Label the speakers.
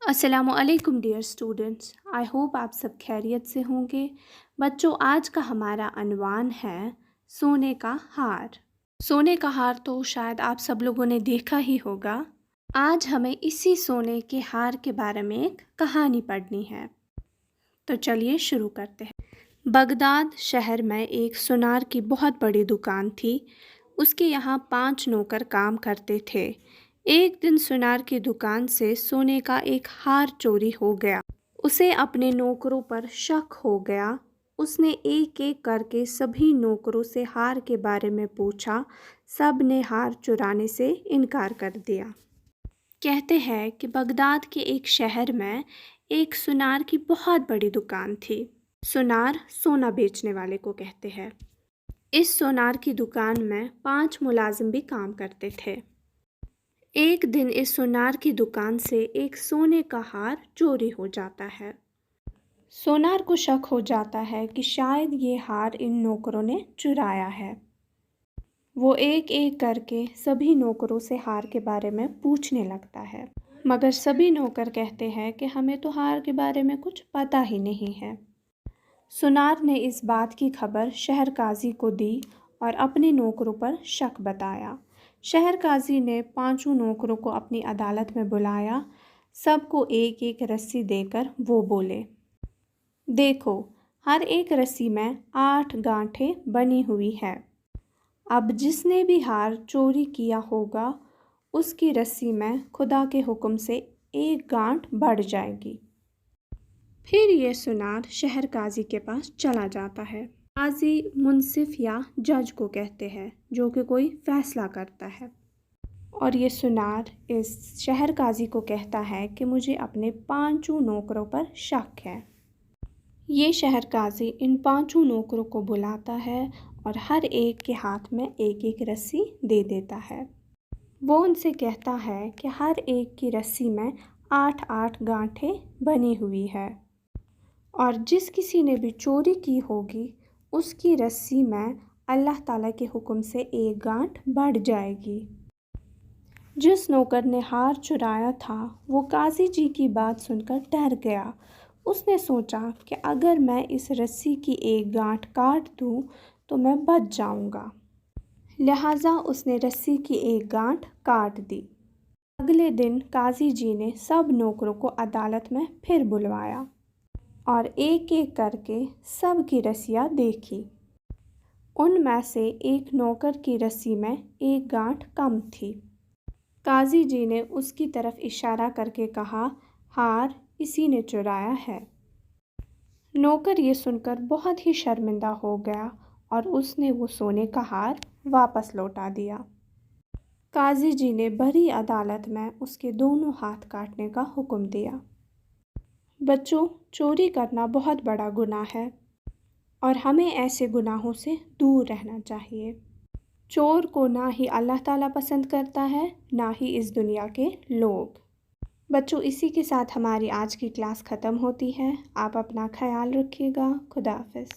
Speaker 1: अस्सलामुअलैकुम dear students, I hope आप सब खैरियत से होंगे। बच्चों, आज का हमारा अनवान है सोने का हार। सोने का हार तो शायद आप सब लोगों ने देखा ही होगा। आज हमें इसी सोने के हार के बारे में एक कहानी पढ़नी है, तो चलिए शुरू करते हैं। बगदाद शहर में एक सुनार की बहुत बड़ी दुकान थी। उसके यहाँ 5 नौकर काम करते थे। एक दिन सुनार की दुकान से सोने का एक हार चोरी हो गया। उसे अपने नौकरों पर शक हो गया। उसने एक एक करके सभी नौकरों से हार के बारे में पूछा। सब ने हार चुराने से इनकार कर दिया। कहते हैं कि बगदाद के एक शहर में एक सुनार की बहुत बड़ी दुकान थी। सुनार सोना बेचने वाले को कहते हैं। इस सोनार की दुकान में 5 मुलाजिम भी काम करते थे। एक दिन इस सुनार की दुकान से एक सोने का हार चोरी हो जाता है। सोनार को शक हो जाता है कि शायद ये हार इन नौकरों ने चुराया है। वो एक एक करके सभी नौकरों से हार के बारे में पूछने लगता है, मगर सभी नौकर कहते हैं कि हमें तो हार के बारे में कुछ पता ही नहीं है। सुनार ने इस बात की खबर शहर काजी को दी और अपने नौकरों पर शक बताया। शहर काजी ने 5 नौकरों को अपनी अदालत में बुलाया। सबको एक एक रस्सी देकर वो बोले, देखो, हर एक रस्सी में 8 गांठें बनी हुई है। अब जिसने भी हार चोरी किया होगा उसकी रस्सी में खुदा के हुक्म से एक गांठ बढ़ जाएगी। फिर ये सुनार शहर काजी के पास चला जाता है। काजी मुंसिफ या जज को कहते हैं, जो कि कोई फैसला करता है। और ये सुनार इस शहर काजी को कहता है कि मुझे अपने 5 नौकरों पर शक है। ये शहर काजी इन 5 नौकरों को बुलाता है और हर एक के हाथ में एक एक रस्सी दे देता है। वो उनसे कहता है कि हर एक की रस्सी में 8-8 गांठें बनी हुई है और जिस किसी ने भी चोरी की होगी उसकी रस्सी में अल्लाह ताला के हुक्म से एक गांठ बढ़ जाएगी। जिस नौकर ने हार चुराया था वो काजी जी की बात सुनकर डर गया। उसने सोचा कि अगर मैं इस रस्सी की एक गांठ काट दूं तो मैं बच जाऊंगा। लिहाजा उसने रस्सी की एक गांठ काट दी। अगले दिन काजी जी ने सब नौकरों को अदालत में फिर बुलवाया और एक एक करके सब की रस्सियाँ देखी। उनमें से एक नौकर की रस्सी में एक गांठ कम थी। काजी जी ने उसकी तरफ इशारा करके कहा, हार इसी ने चुराया है। नौकर ये सुनकर बहुत ही शर्मिंदा हो गया और उसने वो सोने का हार वापस लौटा दिया। काजी जी ने बड़ी अदालत में उसके दोनों हाथ काटने का हुक्म दिया। बच्चों, चोरी करना बहुत बड़ा गुनाह है और हमें ऐसे गुनाहों से दूर रहना चाहिए। चोर को ना ही अल्लाह ताला पसंद करता है, ना ही इस दुनिया के लोग। बच्चों, इसी के साथ हमारी आज की क्लास ख़त्म होती है। आप अपना ख्याल रखिएगा। खुदा हाफ़िज़।